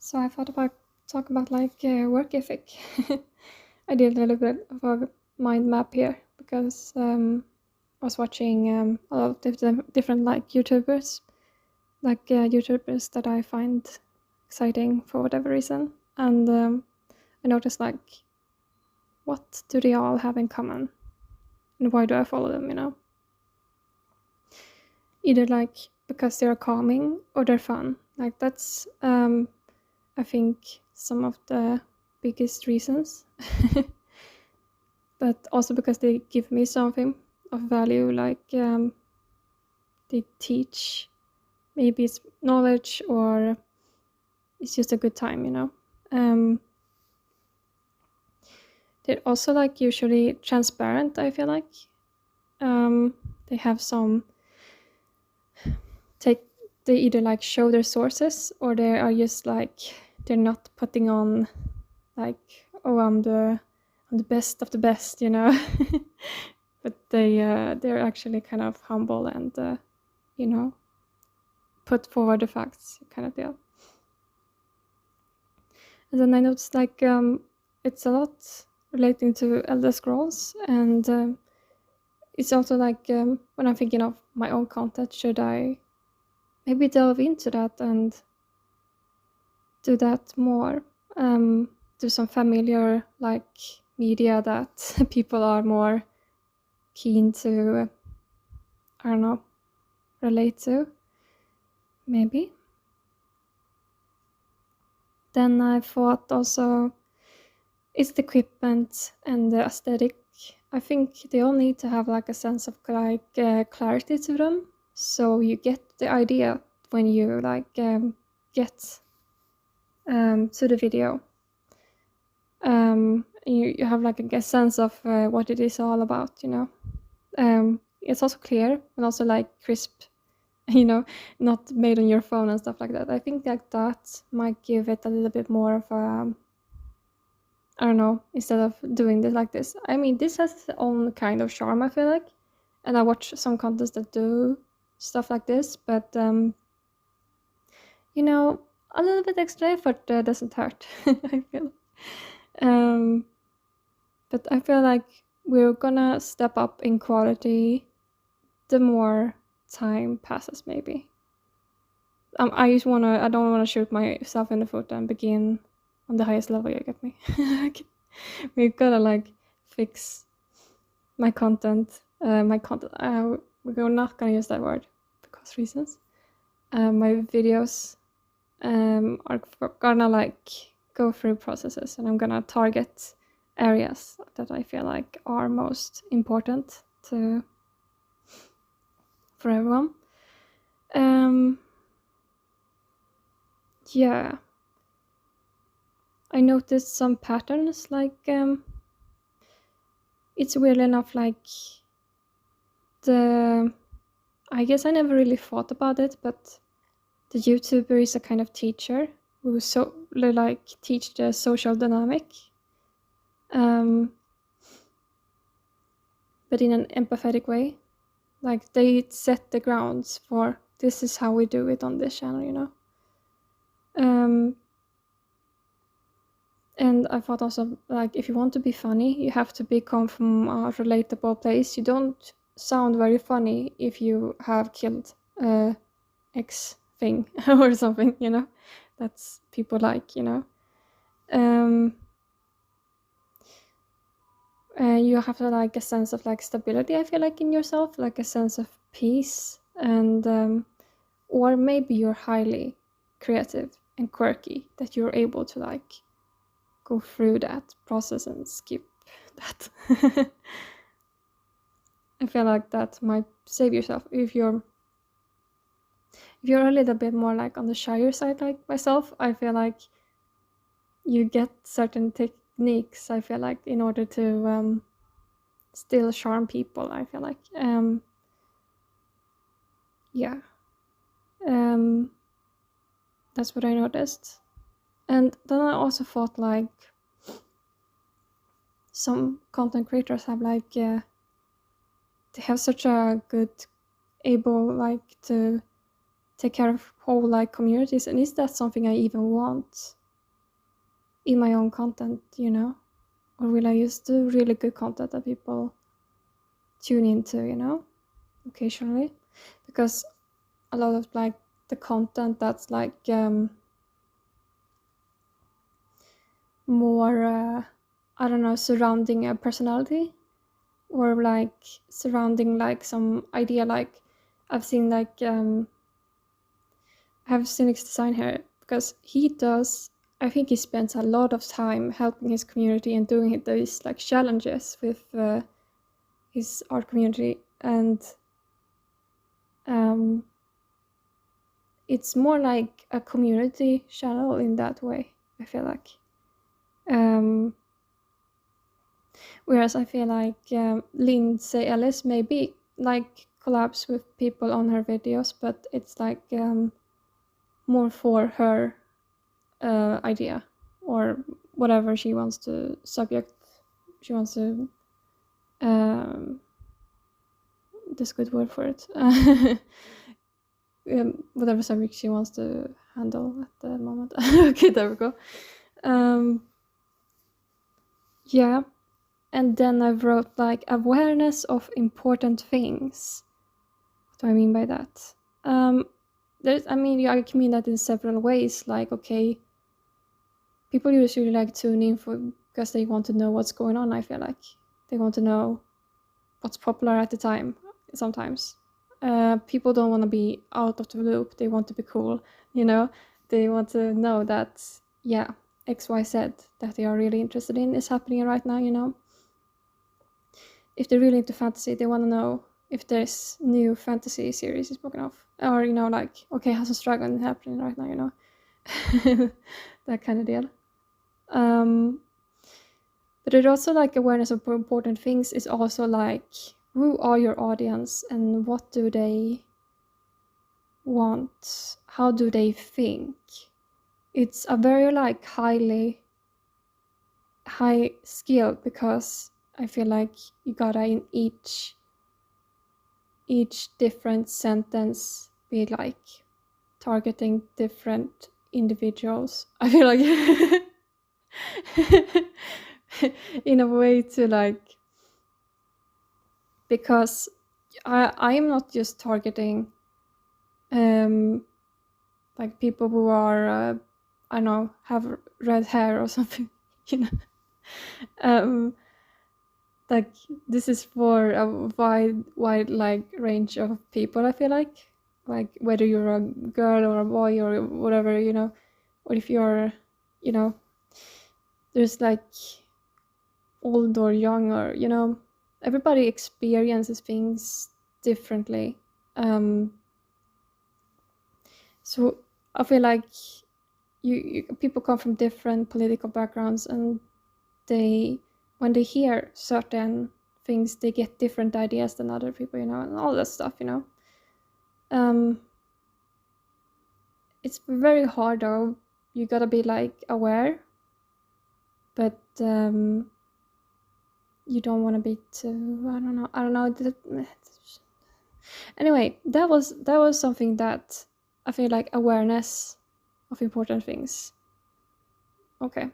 So I thought about talk about work ethic. I did a little bit of a mind map here because I was watching a lot of different YouTubers, YouTubers that I find exciting for whatever reason, and I noticed what do they all have in common, and why do I follow them? Either because they're calming or they're fun. That's I think some of the biggest reasons. But also because they give me something of value, they teach, maybe it's knowledge or it's just a good time. They're also usually transparent, I feel like. They have they either show their sources, or they are just they're not putting on oh, I'm the best of the best, but they're actually kind of humble and put forward the facts kind of deal. And then I noticed it's a lot relating to Elder Scrolls, and it's also when I'm thinking of my own content, should I maybe delve into that and do that more? Do some familiar media that people are more keen to, I don't know, relate to, maybe. Then I thought also, it's the equipment and the aesthetic. I think they all need to have a sense of clarity to them, so you get the idea when you get to the video. You have a sense of what it is all about, it's also clear and also crisp, not made on your phone and stuff like that. I think that might give it a little bit more of a, I don't know, instead of doing this like this. I mean, this has its own kind of charm, I feel like, and I watch some contests that do stuff like this, but a little bit extra effort doesn't hurt. I feel. But I feel like we're gonna step up in quality the more time passes, maybe. I don't wanna shoot myself in the foot and begin on the highest level, you get me? We've gotta fix my content. We're not gonna use that word because reasons. My videos are gonna go through processes, and I'm gonna target areas that I feel are most important for everyone. Yeah, I noticed some patterns it's weird enough I guess I never really thought about it, but the YouTuber is a kind of teacher who teach the social dynamic, but in an empathetic way. They set the grounds for, this is how we do it on this channel, and I thought also if you want to be funny, you have to come from a relatable place. You don't sound very funny if you have killed X thing or something, that's people you have to a sense of stability, I feel in yourself, a sense of peace, and or maybe you're highly creative and quirky, that you're able to go through that process and skip that. I feel that might save yourself if you're a little bit more on the shyer side, like myself. I feel you get certain techniques, I feel in order to still charm people, I feel yeah. That's what I noticed. And then I also thought some content creators have they have such a good able to take care of whole like communities, and is that something I even want in my own content, you know? Or will I just do really good content that people tune into, you know, occasionally? Because a lot of like the content that's like more I don't know, surrounding a personality, or like surrounding like some idea, like I've seen like I have Cynic's design here, because I think he spends a lot of time helping his community and doing these like challenges with his art community, and it's more like a community channel in that way, I feel like. Whereas I feel like Lindsay Ellis maybe like collabs with people on her videos, but it's like more for her idea, or whatever she wants to subject she wants to this good word for it. Whatever subject she wants to handle at the moment. Okay, there we go. Yeah, and then I wrote like awareness of important things. What do I mean by that? I can mean that in several ways. Like, okay, people usually like tune in because they want to know what's going on. I feel like they want to know what's popular at the time. Sometimes people don't want to be out of the loop. They want to be cool, you know. They want to know that XYZ that they are really interested in is happening right now, you know. If they're really into fantasy, they want to know if there's new fantasy series is spoken of, or you know, like, okay, House of Dragon happening right now, you know. That kind of deal. But it also like awareness of important things is also like, who are your audience and what do they want? How do they think? It's a very like high skill, because I feel like you gotta in each different sentence be like targeting different individuals. I feel like in a way to like, because I am not just targeting like people who are I don't know, have red hair or something, you know. Like this is for a wide like range of people, I feel like whether you're a girl or a boy or whatever, you know, or if you're, you know, there's like old or young, or you know, everybody experiences things differently. So I feel like people come from different political backgrounds, and when they hear certain things, they get different ideas than other people, you know, and all that stuff, you know. It's very hard though. You gotta be like aware, but you don't want to be too, I don't know. Anyway, that was something that I feel like, awareness of important things. Okay.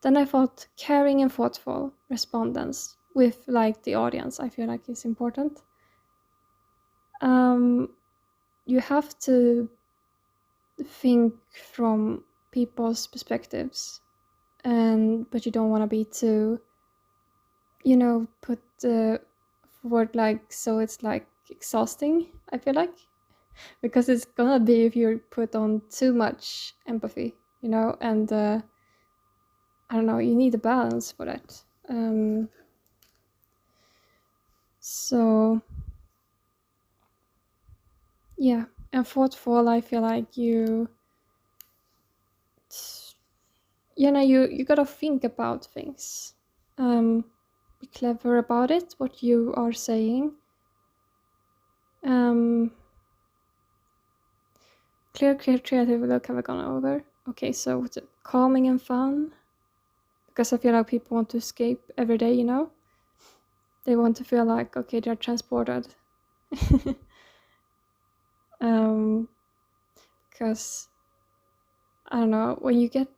Then I thought caring and thoughtful respondents with like the audience, I feel like is important. You have to think from people's perspectives, but you don't want to be too, you know, put forward like, so it's like exhausting, I feel like, because it's gonna be if you put on too much empathy, you know, and I don't know, you need a balance for that. So yeah, and thoughtful, I feel like you know, you gotta think about things, be clever about it, what you are saying. Clear, creative look have I gone over. Okay, so what's it? Calming and fun, because I feel like people want to escape every day, you know. They want to feel like, okay, they're transported. Because I don't know, when you get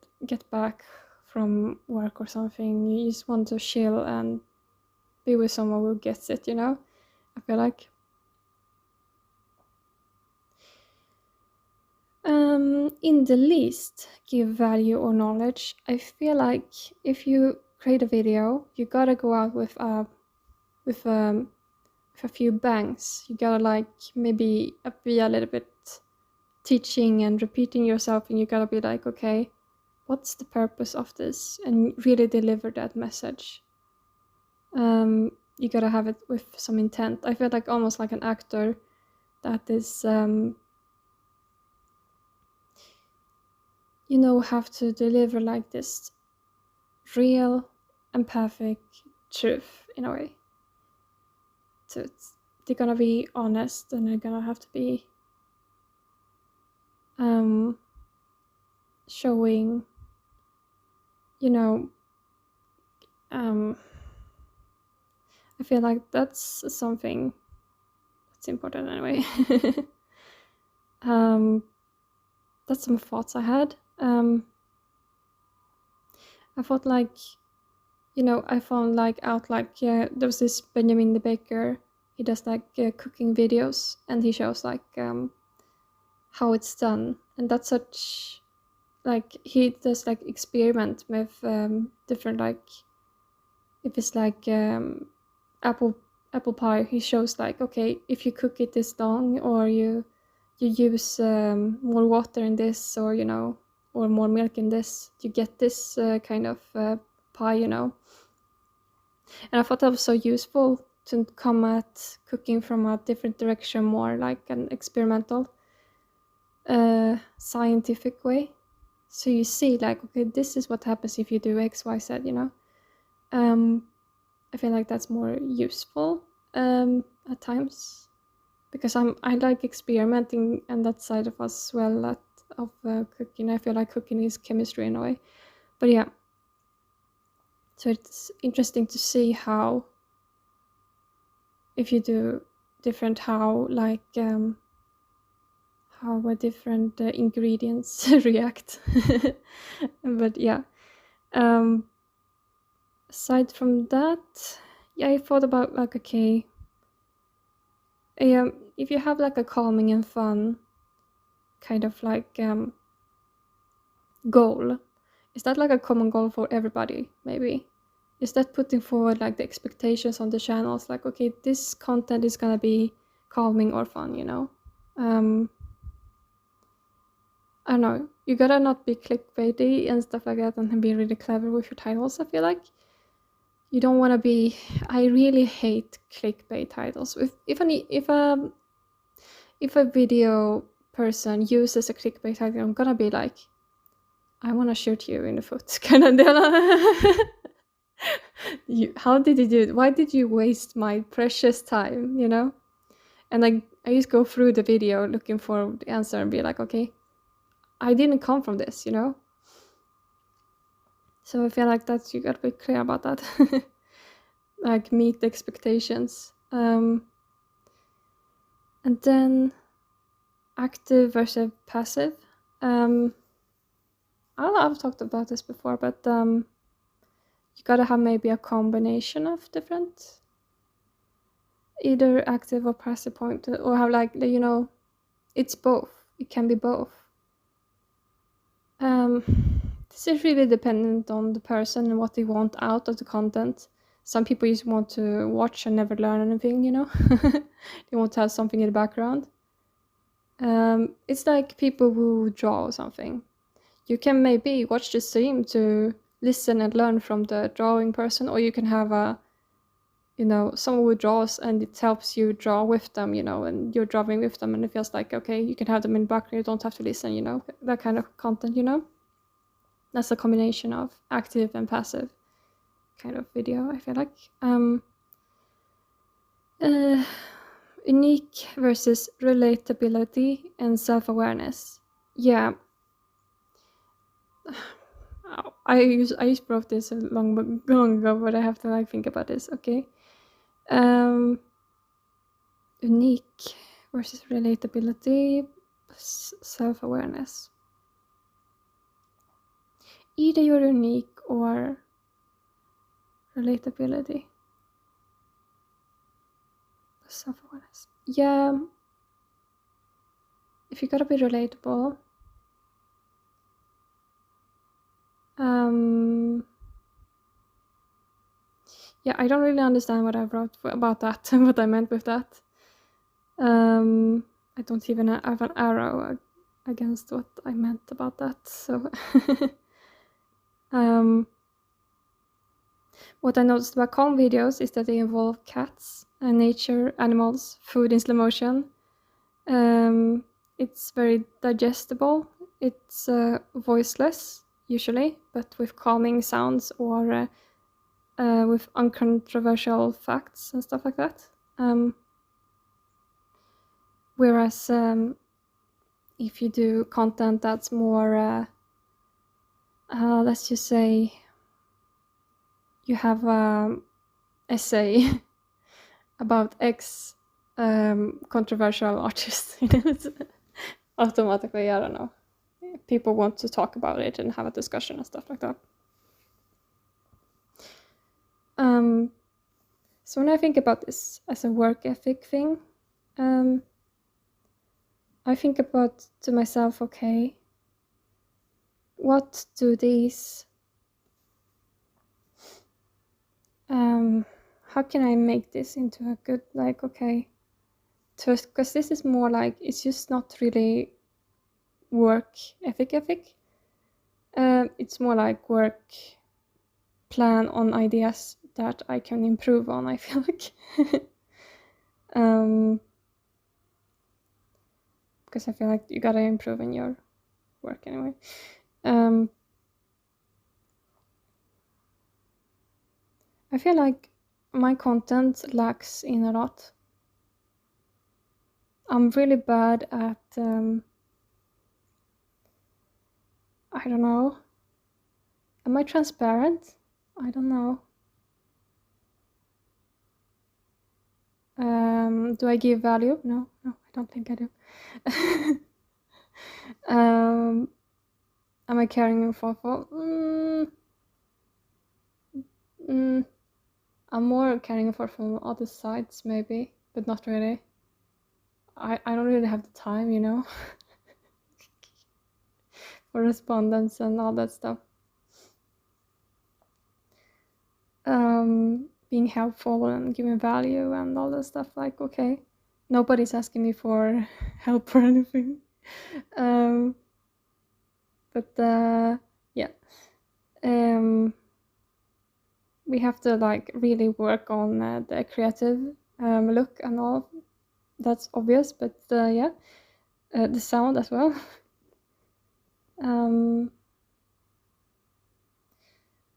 back from work or something, you just want to chill and be with someone who gets it, you know? I feel like. In the least give value or knowledge. I feel like if you create a video, you gotta go out with a few bangs. You gotta like maybe be a little bit teaching and repeating yourself, and you gotta be like, okay, what's the purpose of this, and really deliver that message. You gotta have it with some intent. I feel like almost like an actor that is have to deliver like this real empathic truth in a way. So they're gonna be honest, and they're gonna have to be showing, I feel like that's something that's important anyway. That's some thoughts I had. I thought like, I found like out like, there was this Benjamin the Baker. He does like cooking videos, and he shows like how it's done, and that's such like he does like experiment with different like, if it's like apple pie, he shows like, okay, if you cook it this long, or you use more water in this, or or more milk in this, you get this kind of pie, and I thought that was so useful to come at cooking from a different direction, more like an experimental scientific way. So you see like, okay, this is what happens if you do XYZ. I feel like that's more useful at times, because I like experimenting and that side of us as well, of cooking. I feel like cooking is chemistry in a way, but yeah. So it's interesting to see how, if you do different, how like how different ingredients react. But yeah, aside from that, yeah, I thought about like, okay, if you have like a calming and fun kind of like goal, is that like a common goal for everybody? Maybe is that putting forward like the expectations on the channels, like, okay, this content is gonna be calming or fun, I don't know, you gotta not be clickbaity and stuff like that, and be really clever with your titles. I feel like you don't want to be. I really hate clickbait titles. If a video person uses a clickbait title, I'm gonna be like, I want to shoot you in the foot, kind of deal. How did you do it? Why did you waste my precious time? And I just go through the video looking for the answer and be like, okay, I didn't come from this, So I feel like that you gotta be clear about that. Like, meet the expectations. And then active versus passive. I don't know, I've talked about this before, but you gotta have maybe a combination of different, either active or passive point, or have like, it's both. It can be both. This is really dependent on the person and what they want out of the content. Some people just want to watch and never learn anything, They want to have something in the background. It's like people who draw or something. You can maybe watch the stream to listen and learn from the drawing person, or you can have someone who draws and it helps you draw with them, and you're drawing with them, and it feels like, okay, you can have them in the background, you don't have to listen, that kind of content, That's a combination of active and passive kind of video, I feel like. Unique versus relatability and self-awareness. Yeah. I just wrote this long ago, but I have to like think about this. Okay. Unique versus relatability, self-awareness. Either you're unique or relatability. Self-awareness. Yeah. If you gotta be relatable. Yeah, I don't really understand what I wrote about that and what I meant with that. I don't even have an arrow against what I meant about that. So, what I noticed about calm videos is that they involve cats and nature, animals, food in slow motion. It's very digestible. It's voiceless usually, but with calming sounds or with uncontroversial facts and stuff like that. Whereas if you do content that's more, let's just say you have an essay about X controversial artist, it's automatically, I don't know, people want to talk about it and have a discussion and stuff like that. So when I think about this as a work ethic thing, I think about to myself, okay, what do these, how can I make this into a good, like, okay, because this is more like, it's just not really work ethic. It's more like work plan on ideas that I can improve on, I feel like. Because I feel like you gotta improve in your work anyway. I feel like my content lacks in a lot. I'm really bad at, I don't know. Am I transparent? I don't know. Do I give value? No, I don't think I do. Am I caring and thoughtful? I'm more caring and thoughtful on other sides, maybe, but not really. I don't really have the time, you know, for respondents and all that stuff. Being helpful and giving value and all that stuff, like, okay, nobody's asking me for help or anything. But yeah, we have to like really work on the creative look and all. That's obvious, but yeah, the sound as well.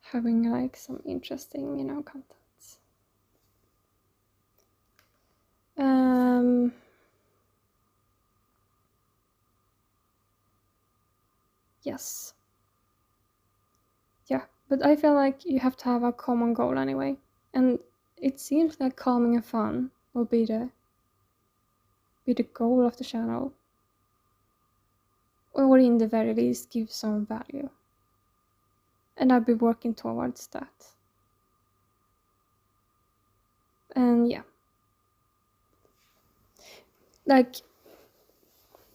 Having like some interesting, you know, content. Yes. Yeah, but I feel like you have to have a common goal anyway. And it seems like calming and fun will be the goal of the channel. Or in the very least, give some value. And I'll be working towards that. And yeah. Like,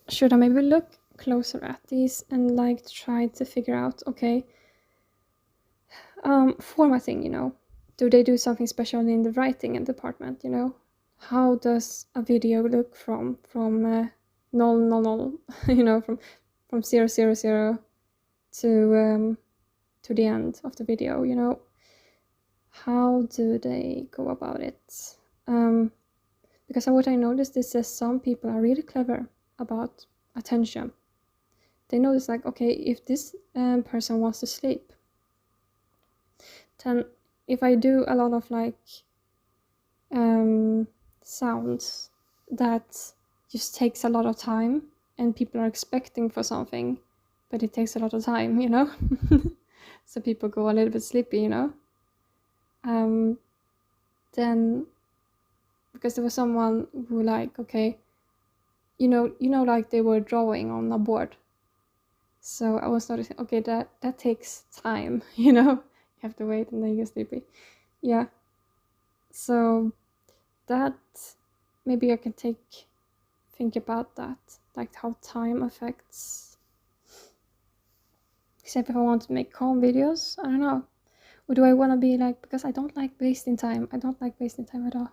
should I maybe look closer at these and like try to figure out, okay, formatting, you know, do they do something special in the writing department, you know? How does a video look from 000, you know, from 000 to the end of the video, you know? How do they go about it? Because what I noticed is that some people are really clever about attention. They notice like, okay, if this person wants to sleep, then if I do a lot of like sounds that just takes a lot of time and people are expecting for something, but it takes a lot of time, you know? So people go a little bit sleepy, you know? Then, because there was someone who like, okay, like they were drawing on a board. So I was noticing, okay, that takes time, you have to wait and then you get sleepy. Yeah. So that, maybe I can think about that, like how time affects. Except if I want to make calm videos, I don't know. Or do I want to be like, because I don't like wasting time. I don't like wasting time at all.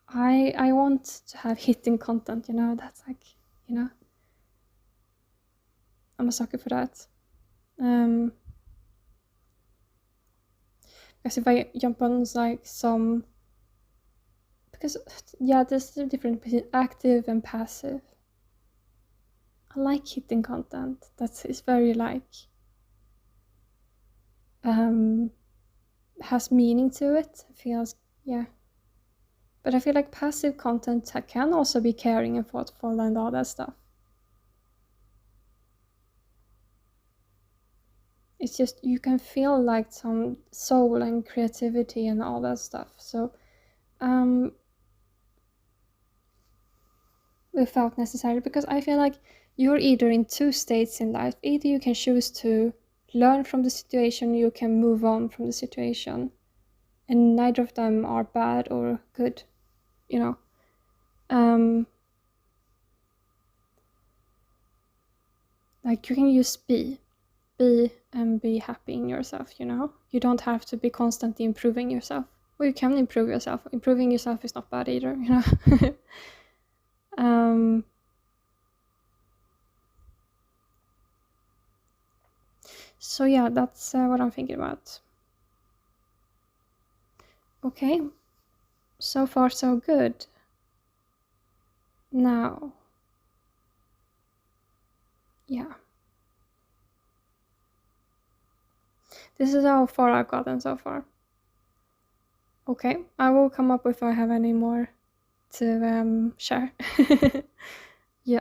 I want to have hitting content, that's like, I'm a sucker for that. Because if I jump on like some, because yeah, there's the difference between active and passive. I like hitting content that is very like has meaning to it. Feels, yeah. But I feel like passive content can also be caring and thoughtful and all that stuff. It's just, you can feel like some soul and creativity and all that stuff. So without necessarily, because I feel like you're either in two states in life. Either you can choose to learn from the situation, you can move on from the situation, and neither of them are bad or good, like you can just be and be happy in yourself. You don't have to be constantly improving yourself. Well, you can improve yourself. Improving yourself is not bad either. So yeah, that's what I'm thinking about. Okay, so far so good. Now, yeah, this is how far I've gotten so far. Okay, I will come up if I have any more to share.